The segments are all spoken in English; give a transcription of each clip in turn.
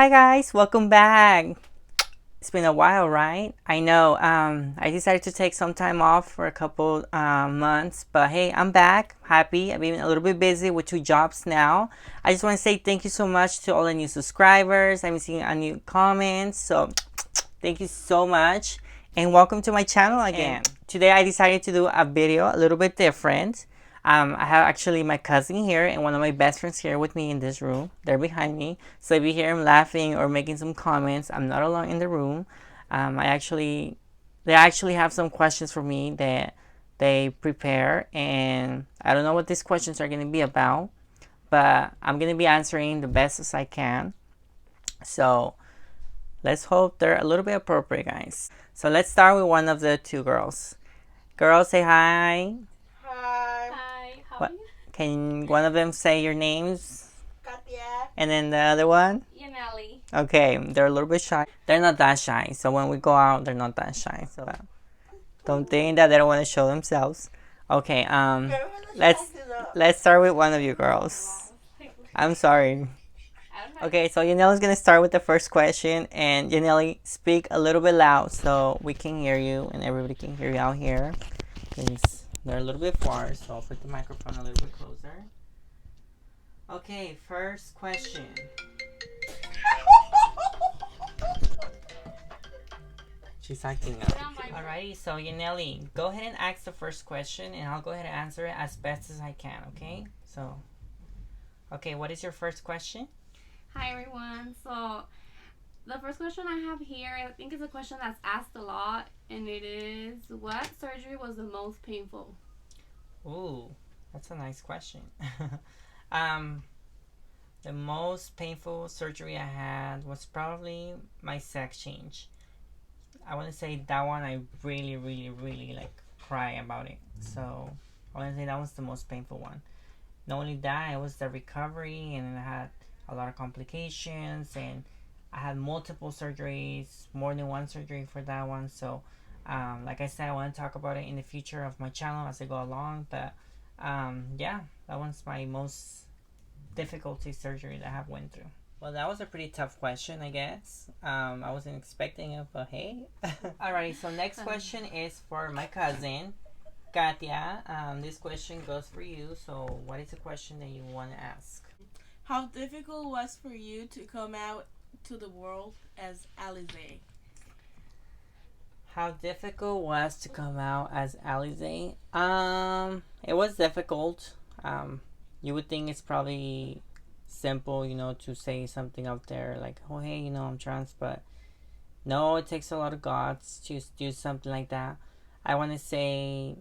Hi guys, welcome back. It's been a while, right? I know. I decided to take some time off for a couple months, but hey, I'm back. Happy. I've been a little bit busy with 2 jobs now. I just want to say thank you so much to all the new subscribers. I'm seeing a new comments, so thank you so much, and welcome to my channel again. And today I decided to do a video a little bit different. I have actually my cousin here and one of my best friends here with me in this room. They're behind me. So if you hear him laughing or making some comments, I'm not alone in the room. They actually have some questions for me that they prepare, and I don't know what these questions are going to be about, but I'm going to be answering the best as I can. So let's hope they're a little bit appropriate, guys. So let's start with one of the two girls. Girls, say hi. Hi. Hi, how What? are you? Can one of them say your names? Katia. And then the other one? Yaneli. Okay, they're a little bit shy. They're not that shy. So when we go out, they're not that shy. So don't think that they don't want to show themselves. Okay, let's start with one of you girls. I'm sorry. Okay, so Yaneli's gonna start with the first question, and Yaneli, speak a little bit loud so we can hear you and everybody can hear you out here. Because they're a little bit far, so I'll put the microphone a little bit closer. Okay, first question. She's acting up. Alrighty, so Yaneli, go ahead and ask the first question, and I'll go ahead and answer it as best as I can. Okay? So, okay, what is your first question? Hi everyone. So the first question I have here, I think it's a question that's asked a lot, and it is, what surgery was the most painful? Ooh, that's a nice question. um, the most painful surgery I had was probably my sex change. I want to say that one I really, really, really like cry about it. So I want to say that was the most painful one. Not only that, it was the recovery, and I had a lot of complications, and I had multiple surgeries, more than one surgery for that one. So, like I said, I want to talk about it in the future of my channel as I go along. But yeah, that one's my most difficulty surgery that I have went through. Well, that was a pretty tough question, I guess. I wasn't expecting it, but hey. Alrighty, so next question is for my cousin, Katia. This question goes for you. So, what is the question that you want to ask? How difficult was for you to come out to the world as Alize? How difficult was to come out as Alize? It was difficult. You would think it's probably simple, to say something out there like, oh, hey, I'm trans, but no, it takes a lot of guts to do something like that. I want to say,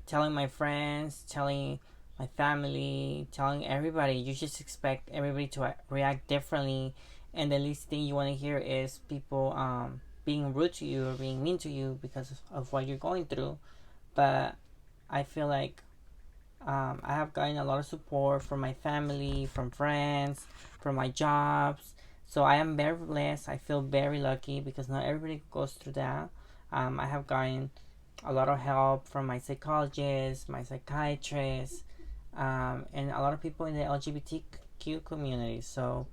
telling my friends, telling my family, telling everybody, you just expect everybody to react differently, and the least thing you want to hear is people being rude to you or being mean to you because of what you're going through. But I feel like I have gotten a lot of support from my family, from friends, from my jobs. So I am very blessed. I feel very lucky because not everybody goes through that. I have gotten a lot of help from my psychologist, my psychiatrist, and a lot of people in the LGBTQ community. So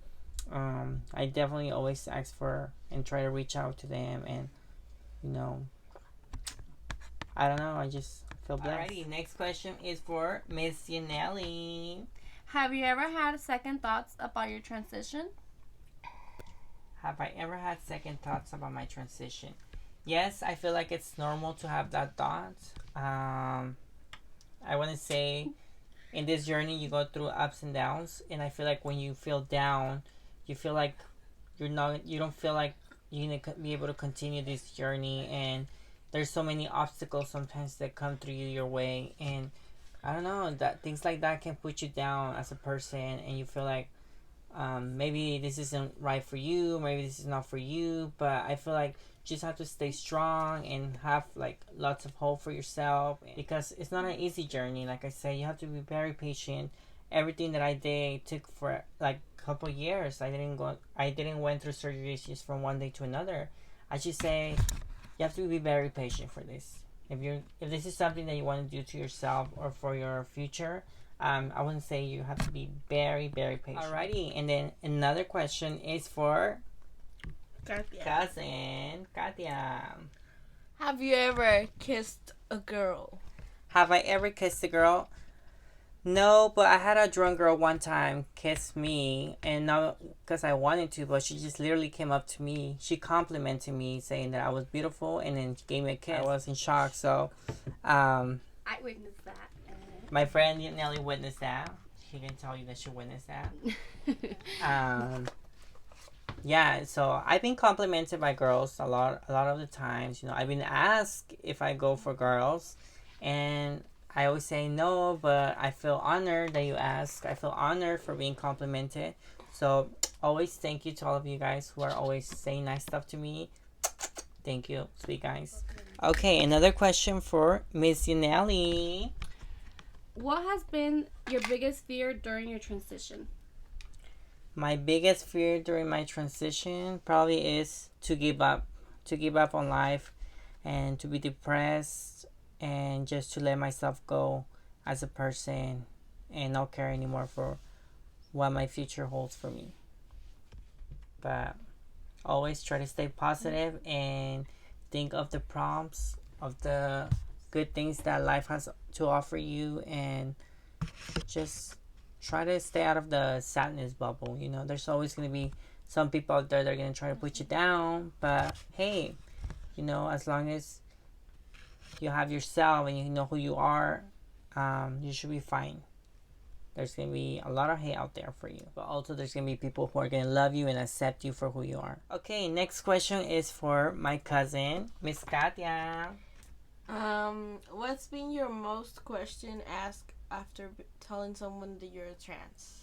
I definitely always ask for and try to reach out to them, and I don't know, I just feel blessed. Alrighty, next question is for Miss Yaneli. Have you ever had second thoughts about your transition? Have I ever had second thoughts about my transition? Yes, I feel like it's normal to have that thought. I want to say in this journey you go through ups and downs, and I feel like when you feel down, you feel like you don't feel like you're going to be able to continue this journey, and there's so many obstacles sometimes that come through your way, and I don't know, that things like that can put you down as a person, and you feel like maybe this isn't right for you, maybe this is not for you. But I feel like you just have to stay strong and have like lots of hope for yourself, because it's not an easy journey. Like I said, you have to be very patient. Everything that I did took for like a couple years. I didn't went through surgeries just from one day to another. I should say you have to be very patient for this. If this is something that you want to do to yourself or for your future, I wouldn't say you have to be very, very patient. Alrighty, and then another question is for cousin, Katia. Have you ever kissed a girl? Have I ever kissed a girl? No, but I had a drunk girl one time kiss me, and not because I wanted to, but she just literally came up to me. She complimented me, saying that I was beautiful, and then she gave me a kiss. I was in shock, so I witnessed that. my friend Nelly witnessed that. She can tell you that she witnessed that. Yeah, so I've been complimented by girls a lot of the times. You know, I've been asked if I go for girls, and I always say no, but I feel honored that you ask. I feel honored for being complimented. So always thank you to all of you guys who are always saying nice stuff to me. Thank you, sweet guys. Okay, another question for Miss Yanelli. What has been your biggest fear during your transition? My biggest fear during my transition probably is to give up on life, and to be depressed, and just to let myself go as a person, and not care anymore for what my future holds for me. But always try to stay positive and think of the prompts of the good things that life has to offer you, and just try to stay out of the sadness bubble. You know, there's always going to be some people out there that are going to try to put you down, but hey, you know, as long as you have yourself and you know who you are, you should be fine. There's going to be a lot of hate out there for you, but also there's going to be people who are going to love you and accept you for who you are. Okay, next question is for my cousin, Miss Katia. What's been your most question asked after telling someone that you're trans?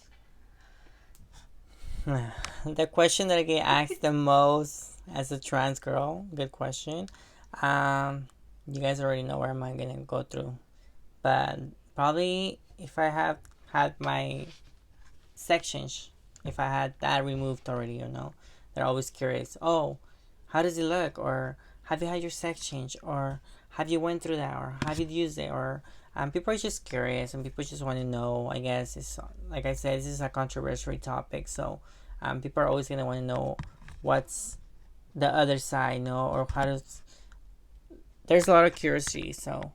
The question that I get asked the most as a trans girl, good question. You guys already know where am I gonna go through, but probably if I have had my sections, if I had that removed already, you know, they're always curious. Oh, how does it look? Or have you had your sex change? Or have you went through that? Or have you used it? Or people are just curious, and people just want to know. I guess it's like I said, this is a controversial topic, so people are always gonna want to know what's the other side, you know, or how does. There's a lot of curiosity, so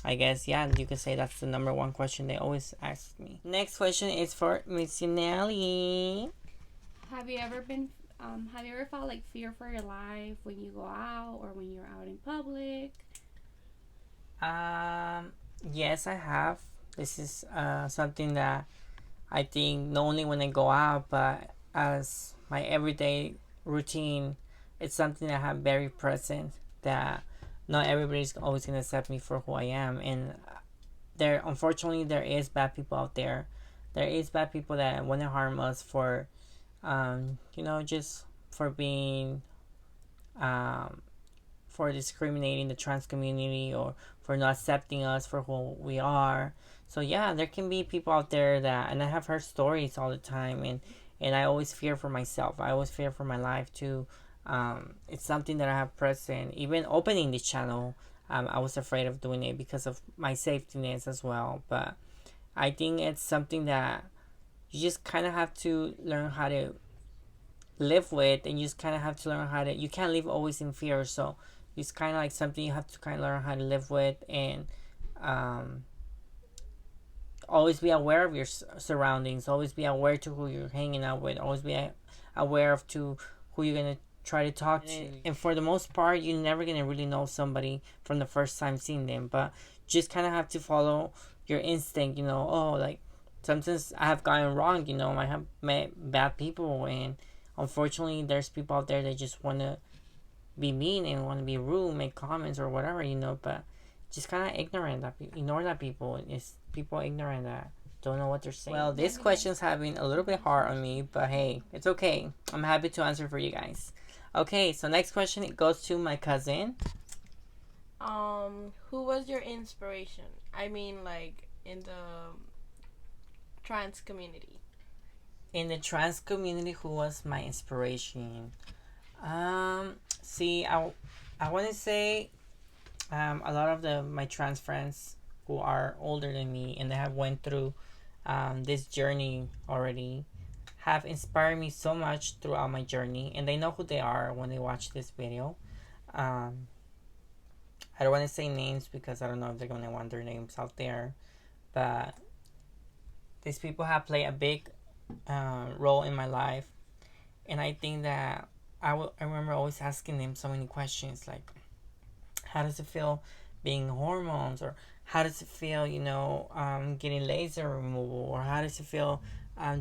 I guess yeah, you could say that's the number one question they always ask me. Next question is for Miss Nelly. Have you ever felt like fear for your life when you go out or when you're out in public? Yes, I have. This is something that I think not only when I go out, but as my everyday routine, it's something that I have very present, that not everybody's always going to accept me for who I am. And unfortunately, there is bad people out there. There is bad people that want to harm us for, just for being, for discriminating the trans community, or for not accepting us for who we are. So yeah, there can be people out there that, and I have heard stories all the time, and I always fear for myself. I always fear for my life too. It's something that I have present. Even opening this channel, I was afraid of doing it because of my safety nets as well. But I think it's something that you just kind of have to learn how to live with, and you just kind of have to learn how to. You can't live always in fear, so it's kind of like something you have to kind of learn how to live with, and always be aware of your surroundings. Always be aware to who you're hanging out with. Always be aware of to who you're gonna try to talk to. And for the most part, you're never gonna really know somebody from the first time seeing them, but just kind of have to follow your instinct. You know, oh, like sometimes I have gotten wrong. You know, I have met bad people, and unfortunately, there's people out there that just want to be mean and want to be rude, make comments or whatever, you know, but just kind of ignorant that ignore that people. It's people ignorant that don't know what they're saying. Well, this question's having a little bit hard on me, but hey, it's okay. I'm happy to answer for you guys. Okay, so next question, it goes to my cousin. Who was your inspiration? I mean, like in the trans community. In the trans community, who was my inspiration? See, I want to say a lot of my trans friends who are older than me and they have went through this journey already have inspired me so much throughout my journey, and they know who they are when they watch this video. Um, I don't want to say names because I don't know if they're going to want their names out there, but these people have played a big role in my life, and I think that I remember always asking them so many questions like, how does it feel being hormones, or how does it feel, getting laser removal, or how does it feel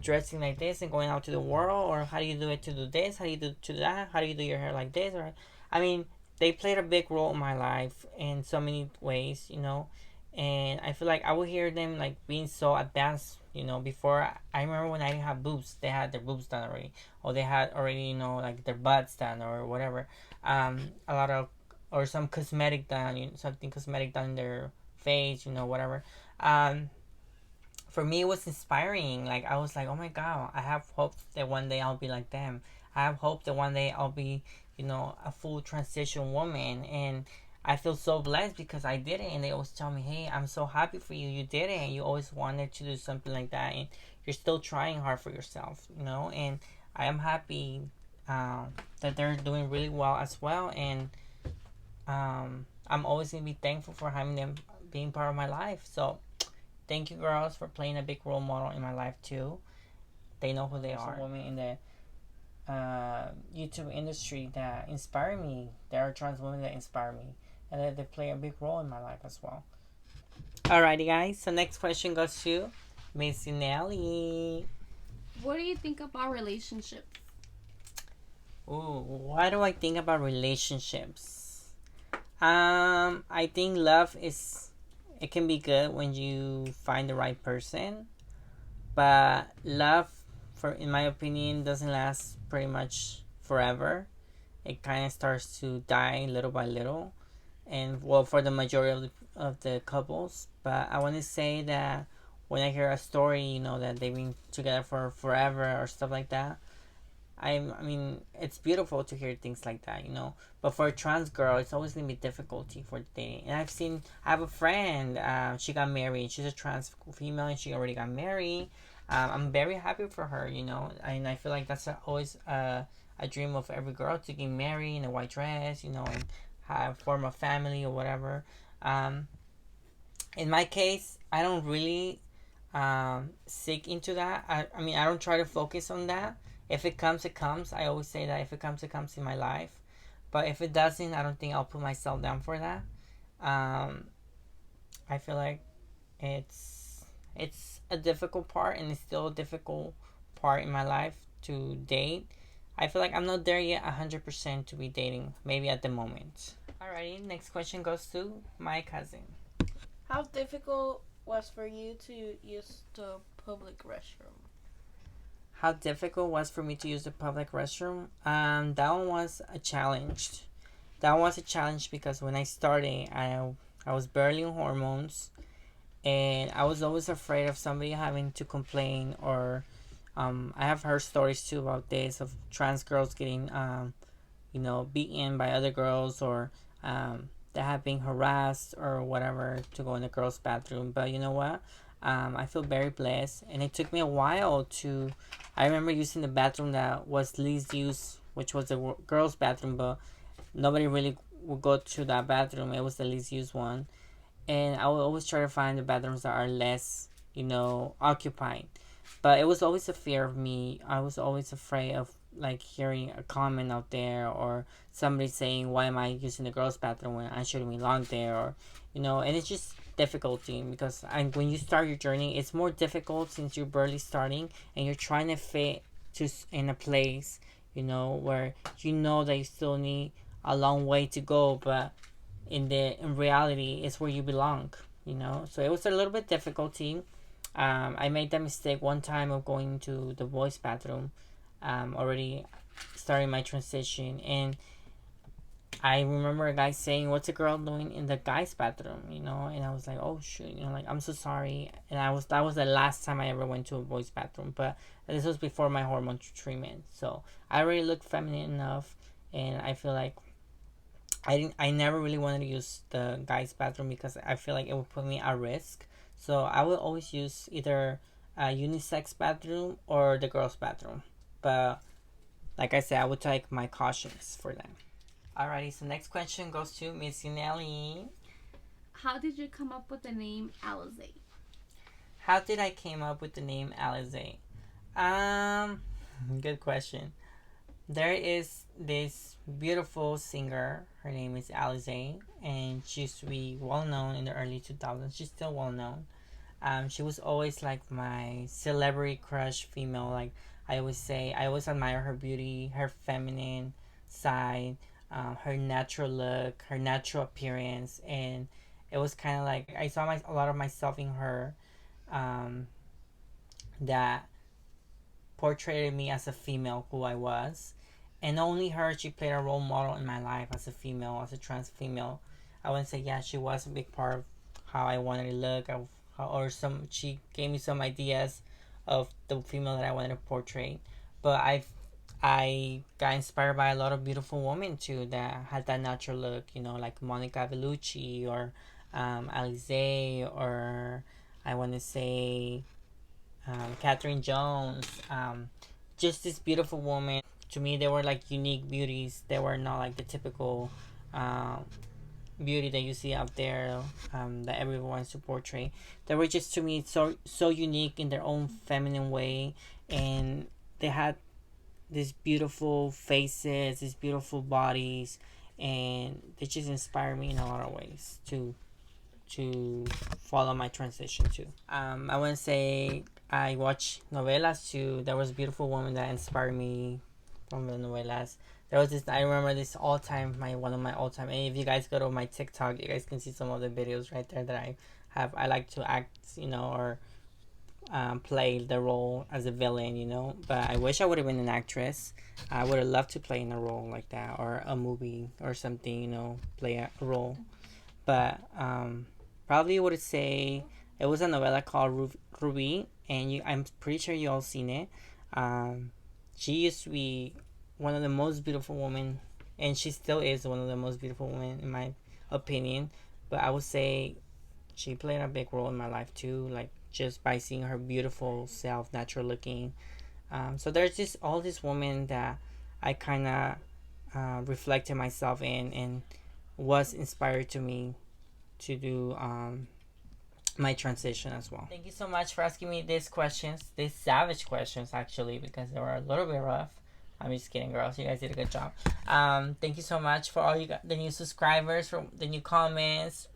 dressing like this and going out to the world, or how do you do it to do this, how do you do to that, how do you do your hair like this, or I mean, they played a big role in my life in so many ways, and I feel like I would hear them like being so advanced, before. I remember when I didn't have boobs, they had their boobs done already, or they had already, like their butts done or whatever. A lot of, or some cosmetic done, something cosmetic done in their face, whatever. For me, it was inspiring. Like, I was like, oh my god, I have hope that one day I'll be like them. I have hope that one day I'll be, a full transition woman. And I feel so blessed because I did it. And they always tell me, hey, I'm so happy for you. You did it. And you always wanted to do something like that. And you're still trying hard for yourself, And I am happy that they're doing really well as well. And I'm always going to be thankful for having them being part of my life. So, thank you, girls, for playing a big role model in my life too. They know who they are. Some women in the YouTube industry that inspire me. There are trans women that inspire me, and that they play a big role in my life as well. Alrighty, guys. So next question goes to Miss Nelly. What do you think about relationships? Ooh, what do I think about relationships? I think love is, it can be good when you find the right person, but love, for in my opinion, doesn't last pretty much forever. It kind of starts to die little by little, and well, for the majority of the couples. But I want to say that when I hear a story, that they've been together for forever or stuff like that, I mean, it's beautiful to hear things like that, But for a trans girl, it's always gonna be difficulty for dating. And I have a friend. She got married. She's a trans female, and she already got married. I'm very happy for her, And I feel like that's always a dream of every girl, to get married in a white dress, and form a family or whatever. In my case, I don't really seek into that. I mean, I don't try to focus on that. If it comes, it comes. I always say that if it comes, it comes in my life. But if it doesn't, I don't think I'll put myself down for that. I feel like it's a difficult part, and it's still a difficult part in my life to date. I feel like I'm not there yet 100% to be dating, maybe at the moment. Alrighty, next question goes to my cousin. How difficult was for you to use the public restroom? How difficult was for me to use the public restroom? That one was a challenge. That was a challenge because when I started, I was barely on hormones, and I was always afraid of somebody having to complain, or I have heard stories too about this, of trans girls getting beaten by other girls, or that have been harassed or whatever to go in the girls' bathroom. But you know what? I feel very blessed, and it took me a while to. I remember using the bathroom that was least used, which was the girls' bathroom, but nobody really would go to that bathroom. It was the least used one, and I would always try to find the bathrooms that are less, occupied. But it was always a fear of me. I was always afraid of like hearing a comment out there, or somebody saying, "Why am I using the girls' bathroom when I shouldn't belong there?" Or and it's just difficulty because when you start your journey, it's more difficult since you're barely starting and you're trying to fit in a place, where that you still need a long way to go, but in reality, it's where you belong. So it was a little bit difficulty. I made that mistake one time of going to the boys' bathroom, already starting my transition, and I remember a guy saying, "What's a girl doing in the guys' bathroom?" And I was like, "Oh shoot!" Like, I'm so sorry. And that was the last time I ever went to a boys' bathroom, but this was before my hormone treatment, so I already looked feminine enough, and I feel like I never really wanted to use the guys' bathroom because I feel like it would put me at risk. So I would always use either a unisex bathroom or the girls' bathroom. But like I said, I would take my cautions for them. Alrighty, so next question goes to Miss Nelly. How did you come up with the name Alize? How did I came up with the name Alize? Good question. There is this beautiful singer. Her name is Alize, and she used to be well known in the early 2000s. She's still well known. She was always like my celebrity crush female. Like I always say, I always admire her beauty, her feminine side, her natural look, her natural appearance, and it was kind of like I saw a lot of myself in her. That portrayed me as a female who I was, and only her, she played a role model in my life as a female, as a trans female. I wouldn't say, yeah, she was a big part of how I wanted to look, she gave me some ideas of the female that I wanted to portray. But I got inspired by a lot of beautiful women too that had that natural look, like Monica Bellucci or Alize, or I want to say Catherine Jones. Just this beautiful woman. To me, they were like unique beauties. They were not like the typical beauty that you see out there, that everyone wants to portray. They were just, to me, so unique in their own feminine way, and they had these beautiful faces, these beautiful bodies, and they just inspire me in a lot of ways to follow my transition too. I want to say I watch novelas too. There was a beautiful woman that inspired me from the novelas. There was this, I remember this one of my all time. And if you guys go to my TikTok, you guys can see some of the videos right there that I have. I like to act, or play the role as a villain, But I wish I would have been an actress. I would have loved to play in a role like that, or a movie or something, play a role. But probably would say it was a novela called Ruby, and I'm pretty sure you all seen it. She used to be one of the most beautiful women, and she still is one of the most beautiful women in my opinion. But I would say she played a big role in my life too, like just by seeing her beautiful self, natural looking. So there's just all these women that I kind of reflected myself in, and was inspired to me to do my transition as well. Thank you so much for asking me these savage questions actually, because they were a little bit rough. I'm just kidding, girls. You guys did a good job. Thank you so much for all the new subscribers, for the new comments.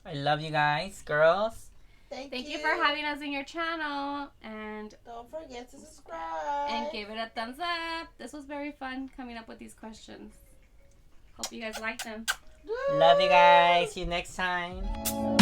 I love you guys, girls. Thank you for having us in your channel, and don't forget to subscribe and give it a thumbs up. This was very fun coming up with these questions. Hope you guys like them. Love you guys. See you next time.